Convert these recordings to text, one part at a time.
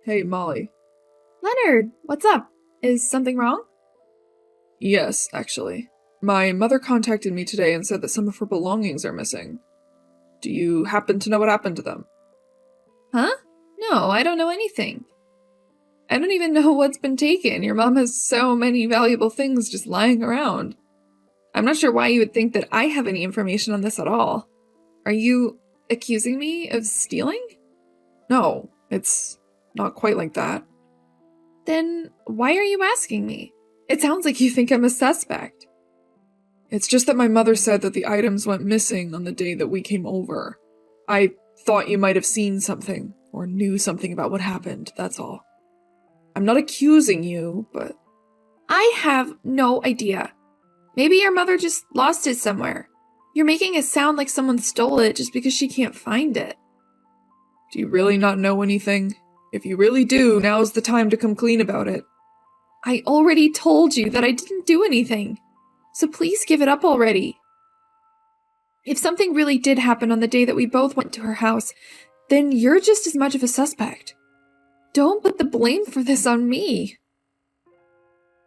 Hey, Molly. Leonard, what's up? Is something wrong? Yes, actually. My mother contacted me today and said that some of her belongings are missing. Do you happen to know what happened to them? Huh? No, I don't know anything. I don't even know what's been taken. Your mom has so many valuable things just lying around. I'm not sure why you would think that I have any information on this at all. Are you accusing me of stealing? No, it's not quite like that. Then why are you asking me? It sounds like you think I'm a suspect. It's just that my mother said that the items went missing on the day that we came over. I thought you might have seen something, or knew something about what happened, that's all. I'm not accusing you, but... I have no idea. Maybe your mother just lost it somewhere. You're making it sound like someone stole it just because she can't find it. Do you really not know anything? If you really do, now's the time to come clean about it. I already told you that I didn't do anything. So please give it up already. If something really did happen on the day that we both went to her house, then you're just as much of a suspect. Don't put the blame for this on me.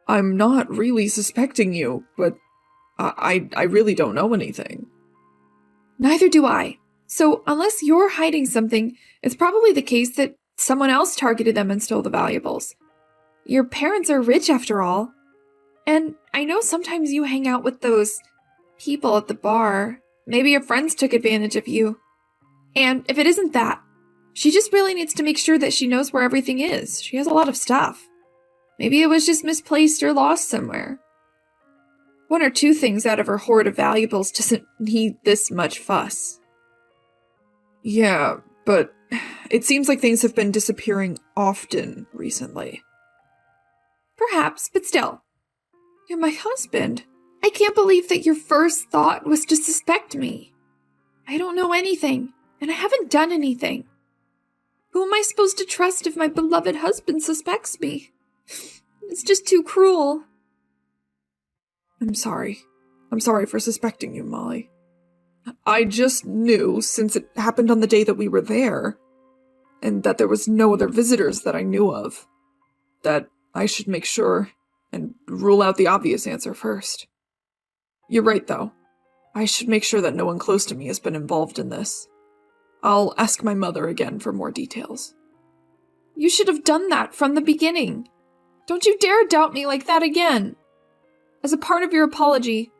I'm not really suspecting you, but I really don't know anything. Neither do I. So unless you're hiding something, it's probably the case that someone else targeted them and stole the valuables. Your parents are rich after all. And I know sometimes you hang out with those people at the bar. Maybe your friends took advantage of you. And if it isn't that, she just really needs to make sure that she knows where everything is. She has a lot of stuff. Maybe it was just misplaced or lost somewhere. One or two things out of her hoard of valuables doesn't need this much fuss. Yeah, but it seems like things have been disappearing often recently. Perhaps, but still. You're my husband. I can't believe that your first thought was to suspect me. I don't know anything, and I haven't done anything. Who am I supposed to trust if my beloved husband suspects me? It's just too cruel. I'm sorry. I'm sorry for suspecting you, Molly. I just knew, since it happened on the day that we were there, and that there was no other visitors that I knew of, that I should make sure and rule out the obvious answer first. You're right, though. I should make sure that no one close to me has been involved in this. I'll ask my mother again for more details. You should have done that from the beginning. Don't you dare doubt me like that again. As a part of your apology,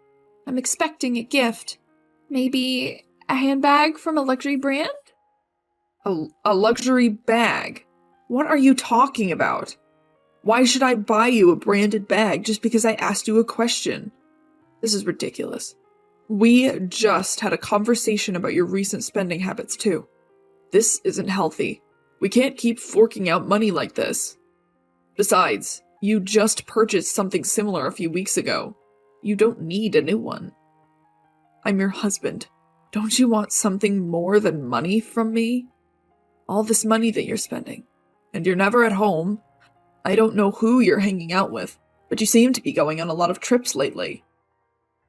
I'm expecting a gift. Maybe a handbag from a luxury brand? A luxury bag? What are you talking about? Why should I buy you a branded bag just because I asked you a question? This is ridiculous. We just had a conversation about your recent spending habits, too. This isn't healthy. We can't keep forking out money like this. Besides, you just purchased something similar a few weeks ago. You don't need a new one. I'm your husband. Don't you want something more than money from me? All this money that you're spending. And you're never at home. I don't know who you're hanging out with, but you seem to be going on a lot of trips lately.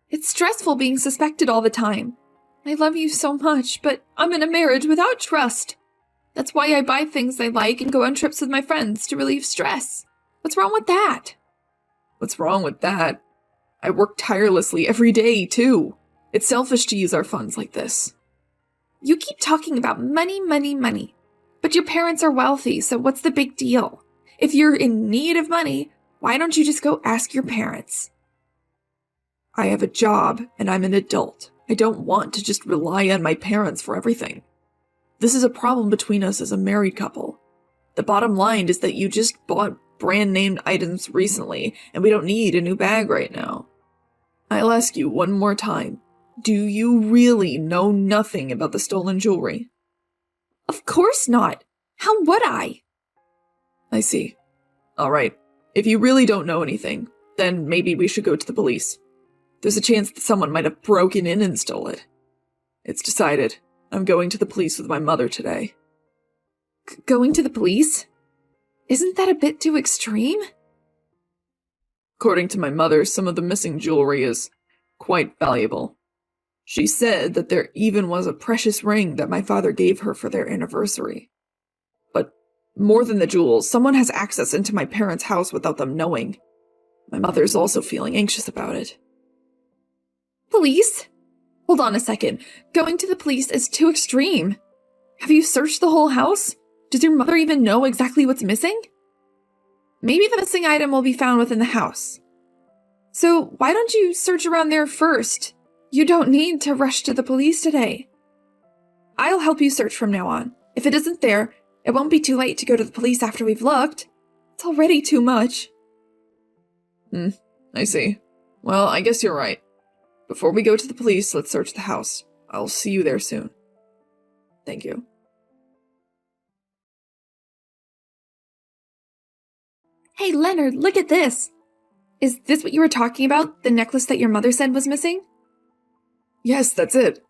It's stressful being suspected all the time. I love you so much, but I'm in a marriage without trust. That's why I buy things I like and go on trips with my friends to relieve stress. What's wrong with that? What's wrong with that? I work tirelessly every day, too. It's selfish to use our funds like this. You keep talking about money, money, money. But your parents are wealthy, so what's the big deal? If you're in need of money, why don't you just go ask your parents? I have a job, and I'm an adult. I don't want to just rely on my parents for everything. This is a problem between us as a married couple. The bottom line is that you just bought brand-named items recently, and we don't need a new bag right now. I'll ask you one more time. Do you really know nothing about the stolen jewelry? Of course not. How would I? I see. All right. If you really don't know anything, then maybe we should go to the police. There's a chance that someone might have broken in and stole it. It's decided. I'm going to the police with my mother today. Going to the police? Isn't that a bit too extreme? According to my mother, some of the missing jewelry is quite valuable. She said that there even was a precious ring that my father gave her for their anniversary. But More than the jewels, someone has access into my parents' house without them knowing. My mother's also feeling anxious about it. Police? Hold on a second. Going to the police is too extreme. Have you searched the whole house? Does your mother even know exactly what's missing? Maybe the missing item will be found within the house. So why don't you search around there first? You don't need to rush to the police today. I'll help you search from now on. If it isn't there, it won't be too late to go to the police after we've looked. It's already too much. I see. Well, I guess you're right. Before we go to the police, let's search the house. I'll see you there soon. Thank you. Hey, Leonard, look at this. Is this what you were talking about? The necklace that your mother said was missing? Yes, that's it.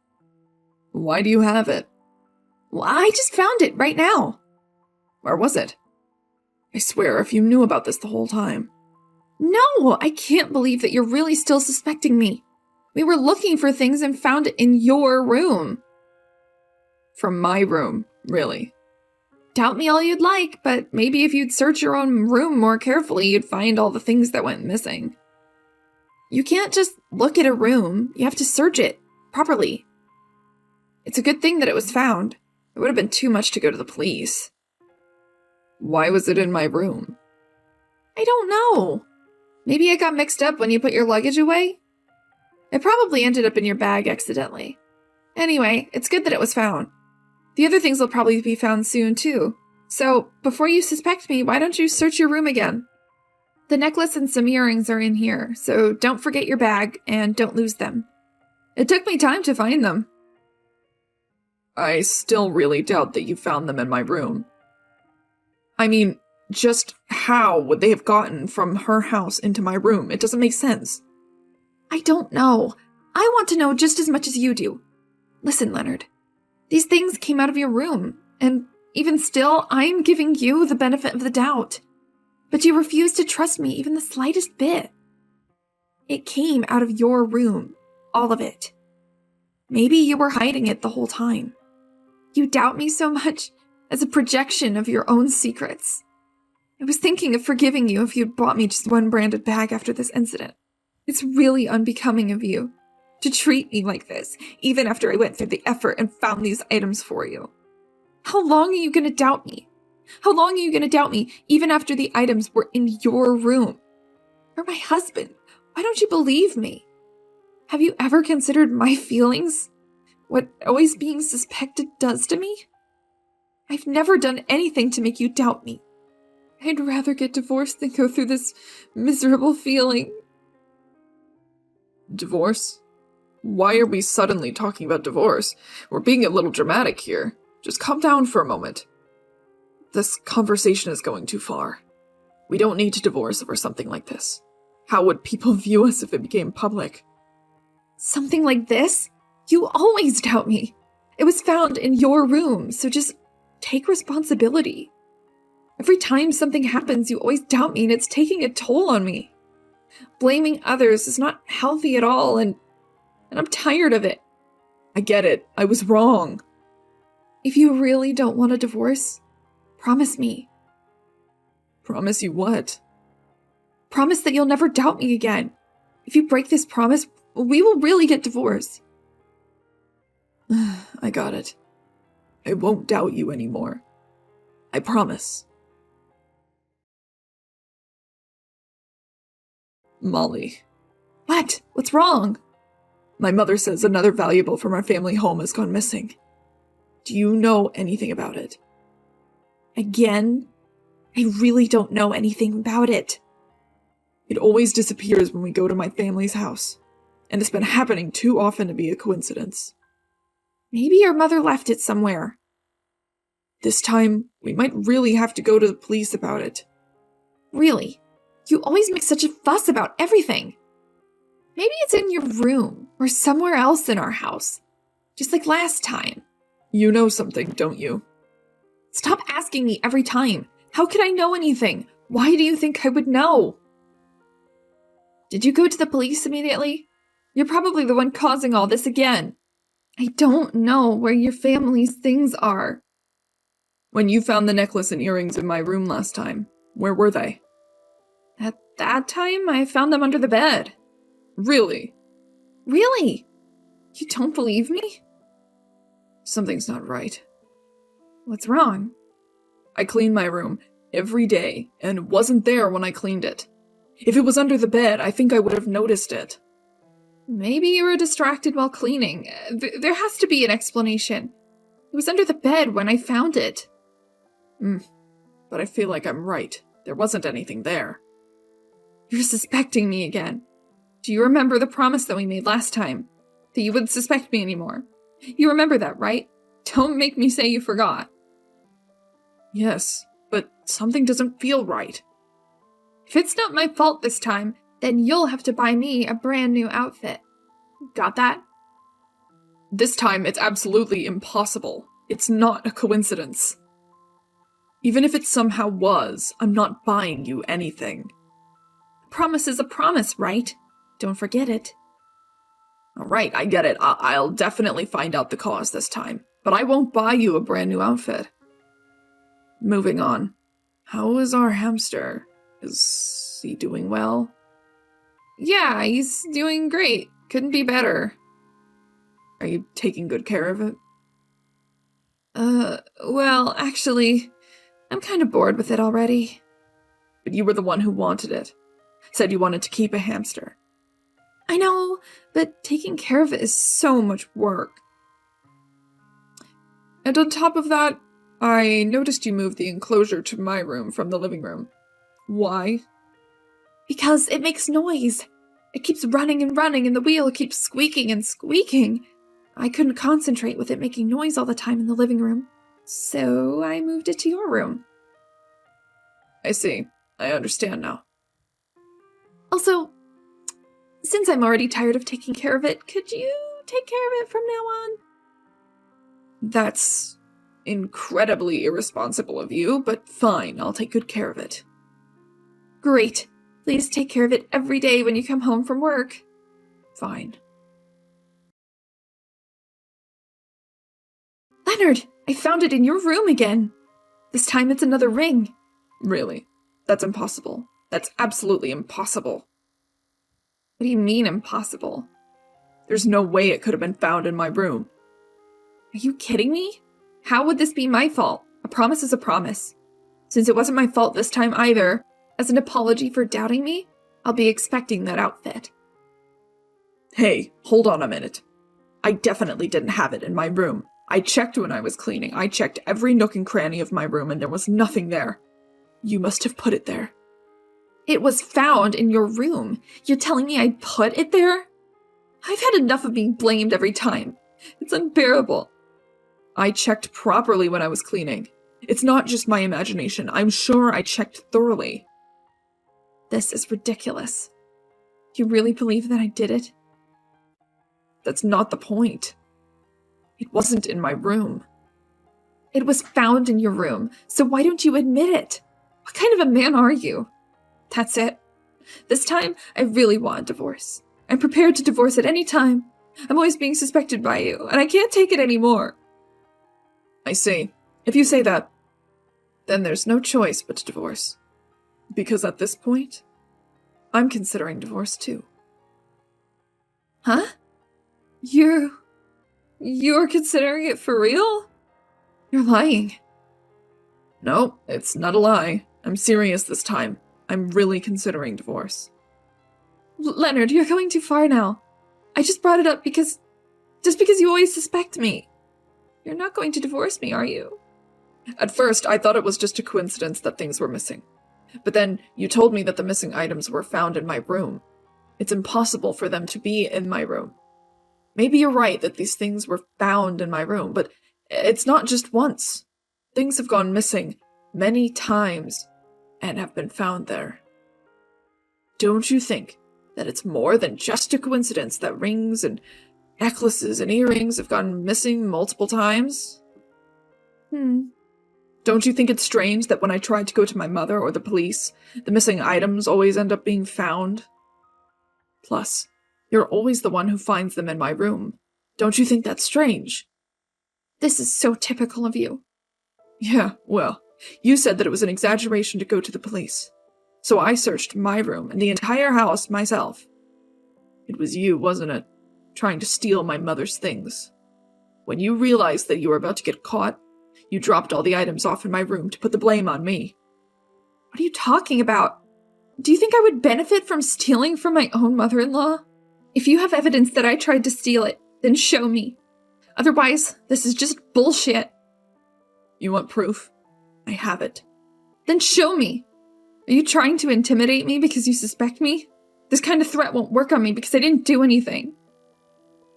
Why do you have it? Well, I just found it right now. Where was it? I swear, if you knew about this the whole time. No, I can't believe that you're really still suspecting me. We were looking for things and found it in your room. From my room, really? Doubt me all you'd like, but maybe if you'd search your own room more carefully, you'd find all the things that went missing. You can't just look at a room. You have to search it properly. It's a good thing that it was found. It would have been too much to go to the police. Why was it in my room? I don't know. Maybe it got mixed up when you put your luggage away? It probably ended up in your bag accidentally. Anyway, it's good that it was found. The other things will probably be found soon, too. So, before you suspect me, why don't you search your room again? The necklace and some earrings are in here, so don't forget your bag and don't lose them. It took me time to find them. I still really doubt that you found them in my room. I mean, just how would they have gotten from her house into my room? It doesn't make sense. I don't know. I want to know just as much as you do. Listen, Leonard. These things came out of your room, and even still, I'm giving you the benefit of the doubt. But you refuse to trust me even the slightest bit. It came out of your room, all of it. Maybe you were hiding it the whole time. You doubt me so much as a projection of your own secrets. I was thinking of forgiving you if you'd bought me just one branded bag after this incident. It's really unbecoming of you to treat me like this, even after I went through the effort and found these items for you. How long are you going to doubt me? How long are you going to doubt me, even after the items were in your room? You're my husband. Why don't you believe me? Have you ever considered my feelings? What always being suspected does to me? I've never done anything to make you doubt me. I'd rather get divorced than go through this miserable feeling. Divorce? Why are we suddenly talking about divorce? We're being a little dramatic here. Just calm down for a moment. This conversation is going too far. We don't need to divorce over something like this. How would people view us if it became public? Something like this? You always doubt me. It was found in your room, so just take responsibility. Every time something happens, you always doubt me, and it's taking a toll on me. Blaming others is not healthy at all, and I'm tired of it. I get it. I was wrong. If you really don't want a divorce, promise me. Promise you what? Promise that you'll never doubt me again. If you break this promise, we will really get divorced. I got it. I won't doubt you anymore. I promise. Molly. What? What's wrong? My mother says another valuable from our family home has gone missing. Do you know anything about it? Again? I really don't know anything about it. It always disappears when we go to my family's house, and it's been happening too often to be a coincidence. Maybe your mother left it somewhere. This time, we might really have to go to the police about it. Really? You always make such a fuss about everything. Maybe it's in your room or somewhere else in our house, just like last time. You know something, don't you? Stop asking me every time. How could I know anything? Why do you think I would know? Did you go to the police immediately? You're probably the one causing all this again. I don't know where your family's things are. When you found the necklace and earrings in my room last time, where were they? At that time, I found them under the bed. Really? Really? You don't believe me? Something's not right. What's wrong? I clean my room every day, and it wasn't there when I cleaned it. If it was under the bed, I think I would have noticed it. Maybe you were distracted while cleaning. There has to be an explanation. It was under the bed when I found it. But I feel like I'm right. There wasn't anything there. You're suspecting me again. Do you remember the promise that we made last time? That you wouldn't suspect me anymore? You remember that, right? Don't make me say you forgot. Yes, but something doesn't feel right. If it's not my fault this time, then you'll have to buy me a brand new outfit. Got that? This time, it's absolutely impossible. It's not a coincidence. Even if it somehow was, I'm not buying you anything. A promise is a promise, right? Don't forget it. All right, I get it. I'll definitely find out the cause this time. But I won't buy you a brand new outfit. Moving on. How is our hamster? Is he doing well? Yeah, he's doing great. Couldn't be better. Are you taking good care of it? Well, actually, I'm kind of bored with it already. But you were the one who wanted it. Said you wanted to keep a hamster. I know, but taking care of it is so much work. And on top of that, I noticed you moved the enclosure to my room from the living room. Why? Because it makes noise. It keeps running and running, and the wheel keeps squeaking and squeaking. I couldn't concentrate with it making noise all the time in the living room, so I moved it to your room. I see. I understand now. Also, since I'm already tired of taking care of it, could you take care of it from now on? That's incredibly irresponsible of you, but fine, I'll take good care of it. Great. Please take care of it every day when you come home from work. Fine. Leonard, I found it in your room again. This time it's another ring. Really? That's impossible. That's absolutely impossible. What do you mean impossible? There's no way it could have been found in my room. Are you kidding me? How would this be my fault? A promise is a promise. Since it wasn't my fault this time either, as an apology for doubting me, I'll be expecting that outfit. Hey, hold on a minute. I definitely didn't have it in my room. I checked when I was cleaning. I checked every nook and cranny of my room and there was nothing there. You must have put it there. It was found in your room. You're telling me I put it there? I've had enough of being blamed every time. It's unbearable. I checked properly when I was cleaning. It's not just my imagination. I'm sure I checked thoroughly. This is ridiculous. You really believe that I did it? That's not the point. It wasn't in my room. It was found in your room, so why don't you admit it? What kind of a man are you? That's it. This time, I really want a divorce. I'm prepared to divorce at any time. I'm always being suspected by you, and I can't take it anymore. I see. If you say that, then there's no choice but to divorce. Because at this point, I'm considering divorce too. Huh? You're considering it for real? You're lying. No, it's not a lie. I'm serious this time. I'm really considering divorce. Leonard, you're going too far now. I just brought it up because you always suspect me. You're not going to divorce me, are you? At first, I thought it was just a coincidence that things were missing. But then you told me that the missing items were found in my room. It's impossible for them to be in my room. Maybe you're right that these things were found in my room, but it's not just once. Things have gone missing many times and have been found there. Don't you think that it's more than just a coincidence that rings and necklaces and earrings have gone missing multiple times? Don't you think it's strange that when I tried to go to my mother or the police, the missing items always end up being found? Plus, you're always the one who finds them in my room. Don't you think that's strange? This is so typical of you. Yeah, well, you said that it was an exaggeration to go to the police. So I searched my room and the entire house myself. It was you, wasn't it? Trying to steal my mother's things. When you realized that you were about to get caught, you dropped all the items off in my room to put the blame on me. What are you talking about? Do you think I would benefit from stealing from my own mother-in-law? If you have evidence that I tried to steal it, then show me. Otherwise, this is just bullshit. You want proof? I have it. Then show me. Are you trying to intimidate me because you suspect me? This kind of threat won't work on me because I didn't do anything.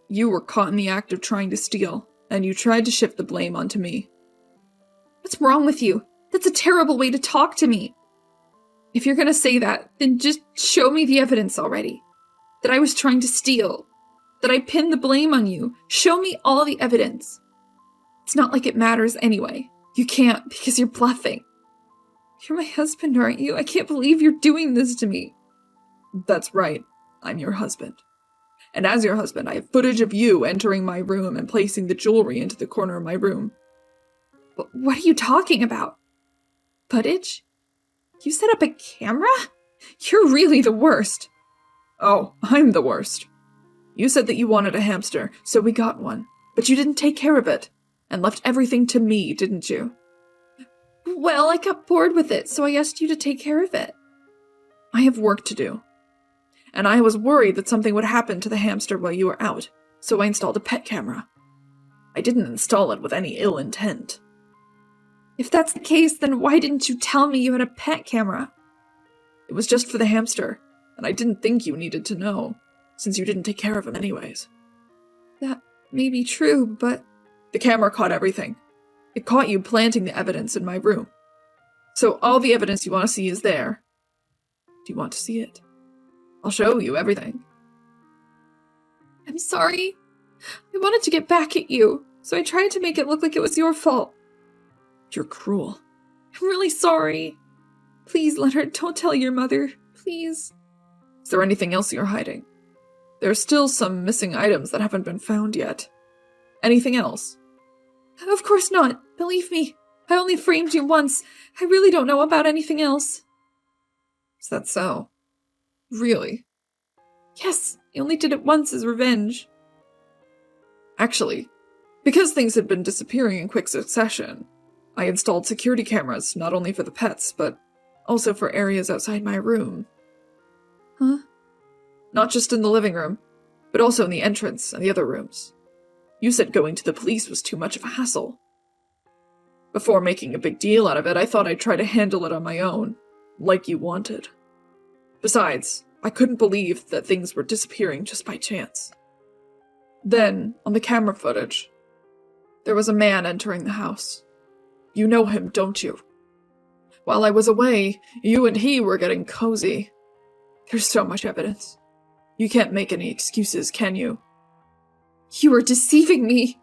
You were caught in the act of trying to steal, and you tried to shift the blame onto me. What's wrong with you? That's a terrible way to talk to me. If you're gonna say that, then just show me the evidence already. That I was trying to steal. That I pinned the blame on you. Show me all the evidence. It's not like it matters anyway. You can't because you're bluffing. You're my husband, aren't you? I can't believe you're doing this to me. That's right. I'm your husband. And as your husband, I have footage of you entering my room and placing the jewelry into the corner of my room. What are you talking about? Footage? You set up a camera? You're really the worst. Oh, I'm the worst. You said that you wanted a hamster, so we got one. But you didn't take care of it, and left everything to me, didn't you? Well, I got bored with it, so I asked you to take care of it. I have work to do. And I was worried that something would happen to the hamster while you were out, so I installed a pet camera. I didn't install it with any ill intent. If that's the case, then why didn't you tell me you had a pet camera? It was just for the hamster, and I didn't think you needed to know, since you didn't take care of him anyways. That may be true, but... The camera caught everything. It caught you planting the evidence in my room. So all the evidence you want to see is there. Do you want to see it? I'll show you everything. I'm sorry. I wanted to get back at you, so I tried to make it look like it was your fault. You're cruel. I'm really sorry. Please, Leonard, don't tell your mother. Please. Is there anything else you're hiding? There are still some missing items that haven't been found yet. Anything else? Of course not. Believe me. I only framed you once. I really don't know about anything else. Is that so? Really? Yes, I only did it once as revenge. Actually, because things had been disappearing in quick succession, I installed security cameras not only for the pets, but also for areas outside my room. Huh? Not just in the living room, but also in the entrance and the other rooms. You said going to the police was too much of a hassle. Before making a big deal out of it, I thought I'd try to handle it on my own, like you wanted. Besides, I couldn't believe that things were disappearing just by chance. Then, on the camera footage, there was a man entering the house. You know him, don't you? While I was away, you and he were getting cozy. There's so much evidence. You can't make any excuses, can you? You were deceiving me.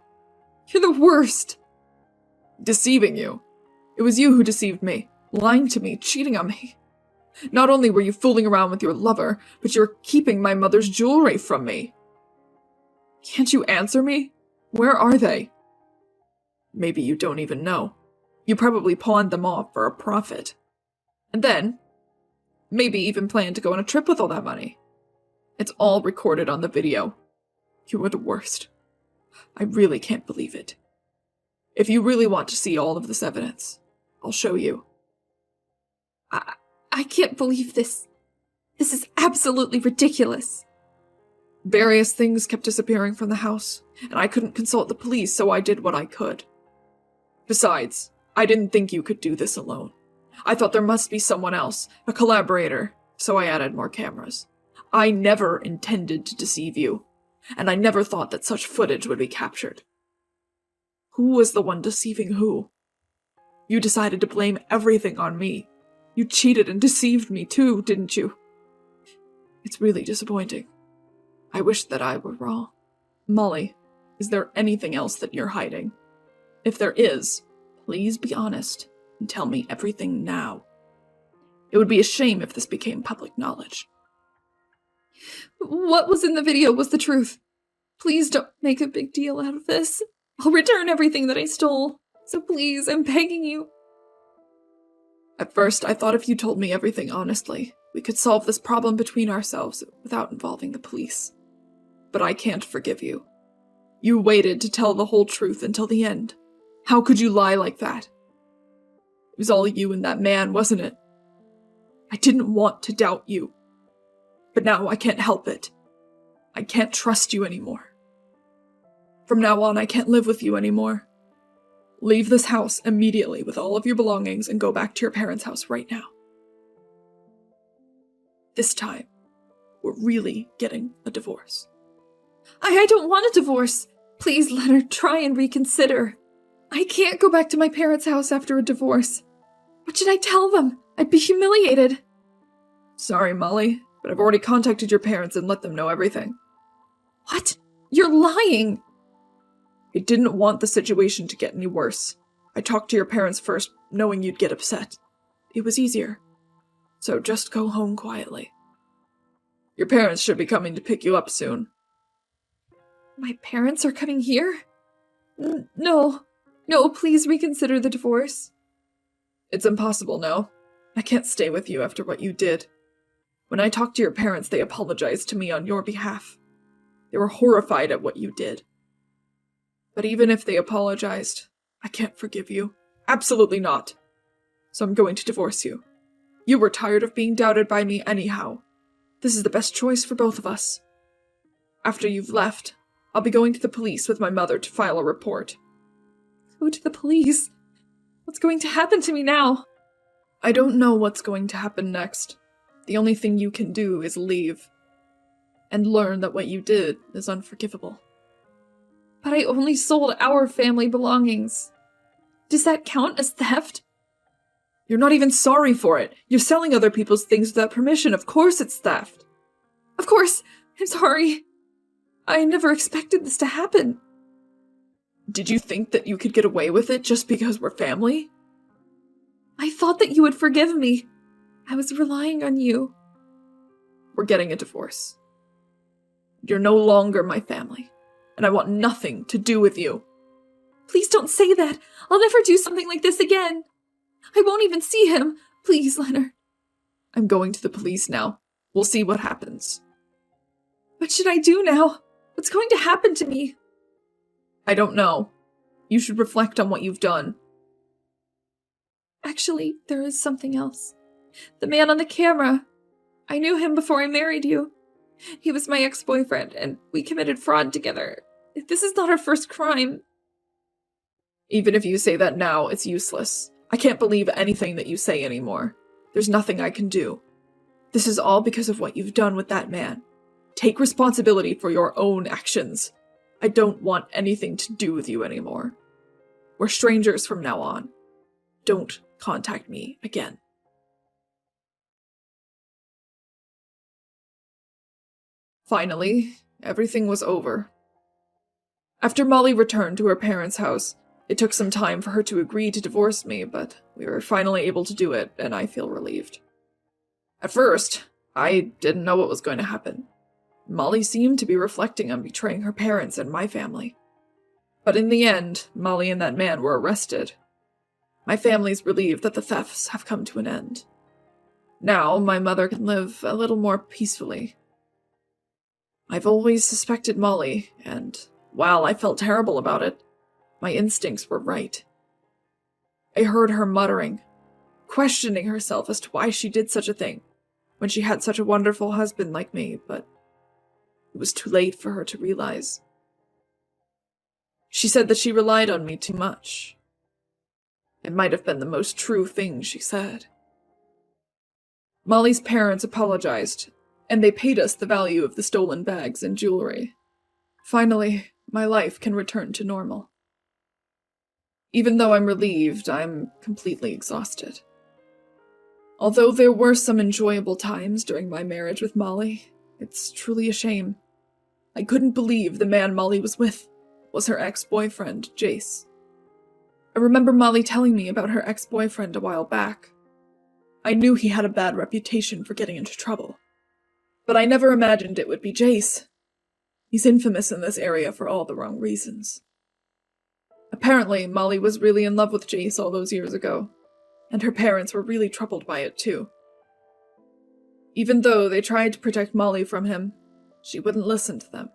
You're the worst. Deceiving you? It was you who deceived me, lying to me, cheating on me. Not only were you fooling around with your lover, but you were keeping my mother's jewelry from me. Can't you answer me? Where are they? Maybe you don't even know. You probably pawned them off for a profit. And then, maybe even planned to go on a trip with all that money. It's all recorded on the video. You were the worst. I really can't believe it. If you really want to see all of this evidence, I'll show you. I can't believe this. This is absolutely ridiculous. Various things kept disappearing from the house, and I couldn't consult the police, so I did what I could. Besides, I didn't think you could do this alone. I thought there must be someone else, a collaborator, so I added more cameras. I never intended to deceive you, and I never thought that such footage would be captured. Who was the one deceiving who? You decided to blame everything on me. You cheated and deceived me too, didn't you? It's really disappointing. I wish that I were wrong. Molly, is there anything else that you're hiding? If there is, please be honest and tell me everything now. It would be a shame if this became public knowledge. What was in the video was the truth. Please don't make a big deal out of this. I'll return everything that I stole. So please, I'm begging you. At first, I thought if you told me everything honestly, we could solve this problem between ourselves without involving the police. But I can't forgive you. You waited to tell the whole truth until the end. How could you lie like that? It was all you and that man, wasn't it? I didn't want to doubt you. But now I can't help it. I can't trust you anymore. From now on, I can't live with you anymore. Leave this house immediately with all of your belongings and go back to your parents' house right now. This time, we're really getting a divorce. I don't want a divorce. Please, Leonard, try and reconsider. I can't go back to my parents' house after a divorce. What should I tell them? I'd be humiliated. Sorry, Molly, but I've already contacted your parents and let them know everything. What? You're lying! I didn't want the situation to get any worse. I talked to your parents first, knowing you'd get upset. It was easier. So just go home quietly. Your parents should be coming to pick you up soon. My parents are coming here? No, please reconsider the divorce. It's impossible now. I can't stay with you after what you did. When I talked to your parents, they apologized to me on your behalf. They were horrified at what you did. But even if they apologized, I can't forgive you. Absolutely not. So I'm going to divorce you. You were tired of being doubted by me anyhow. This is the best choice for both of us. After you've left, I'll be going to the police with my mother to file a report. Go to the police? What's going to happen to me now? I don't know what's going to happen next. The only thing you can do is leave. And learn that what you did is unforgivable. But I only sold our family belongings. Does that count as theft? You're not even sorry for it. You're selling other people's things without permission. Of course it's theft. Of course. I'm sorry. I never expected this to happen. Did you think that you could get away with it just because we're family? I thought that you would forgive me. I was relying on you. We're getting a divorce. You're no longer my family, and I want nothing to do with you. Please don't say that. I'll never do something like this again. I won't even see him. Please, Leonard. I'm going to the police now. We'll see what happens. What should I do now? What's going to happen to me? I don't know. You should reflect on what you've done. Actually, there is something else. The man on the camera. I knew him before I married you. He was my ex-boyfriend, and we committed fraud together. This is not our first crime. Even if you say that now, it's useless. I can't believe anything that you say anymore. There's nothing I can do. This is all because of what you've done with that man. Take responsibility for your own actions. I don't want anything to do with you anymore. We're strangers from now on. Don't contact me again. Finally, everything was over. After Molly returned to her parents' house, it took some time for her to agree to divorce me, but we were finally able to do it, and I feel relieved. At first, I didn't know what was going to happen. Molly seemed to be reflecting on betraying her parents and my family. But in the end, Molly and that man were arrested. My family's relieved that the thefts have come to an end. Now, my mother can live a little more peacefully. I've always suspected Molly, and while I felt terrible about it, my instincts were right. I heard her muttering, questioning herself as to why she did such a thing, when she had such a wonderful husband like me, but it was too late for her to realize. She said that she relied on me too much. It might have been the most true thing she said. Molly's parents apologized, and they paid us the value of the stolen bags and jewelry. Finally, my life can return to normal. Even though I'm relieved, I'm completely exhausted. Although there were some enjoyable times during my marriage with Molly, it's truly a shame. I couldn't believe the man Molly was with was her ex-boyfriend, Jace. I remember Molly telling me about her ex-boyfriend a while back. I knew he had a bad reputation for getting into trouble, but I never imagined it would be Jace. He's infamous in this area for all the wrong reasons. Apparently, Molly was really in love with Jace all those years ago, and her parents were really troubled by it too. Even though they tried to protect Molly from him, she wouldn't listen to them.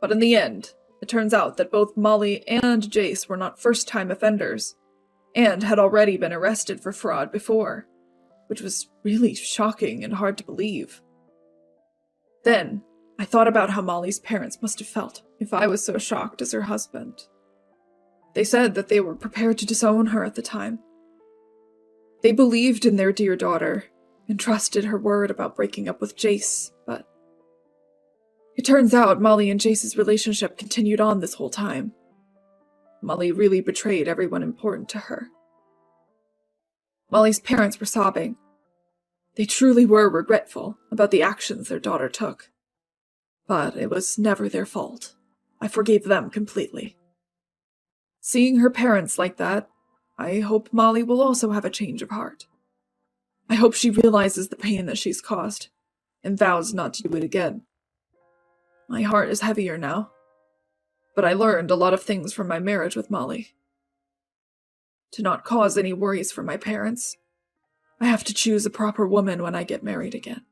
But in the end, it turns out that both Molly and Jace were not first-time offenders, and had already been arrested for fraud before, which was really shocking and hard to believe. Then, I thought about how Molly's parents must have felt if I was so shocked as her husband. They said that they were prepared to disown her at the time. They believed in their dear daughter, and trusted her word about breaking up with Jace, but it turns out Molly and Jace's relationship continued on this whole time. Molly really betrayed everyone important to her. Molly's parents were sobbing. They truly were regretful about the actions their daughter took. But it was never their fault. I forgave them completely. Seeing her parents like that, I hope Molly will also have a change of heart. I hope she realizes the pain that she's caused, and vows not to do it again. My heart is heavier now, but I learned a lot of things from my marriage with Molly. To not cause any worries for my parents, I have to choose a proper woman when I get married again.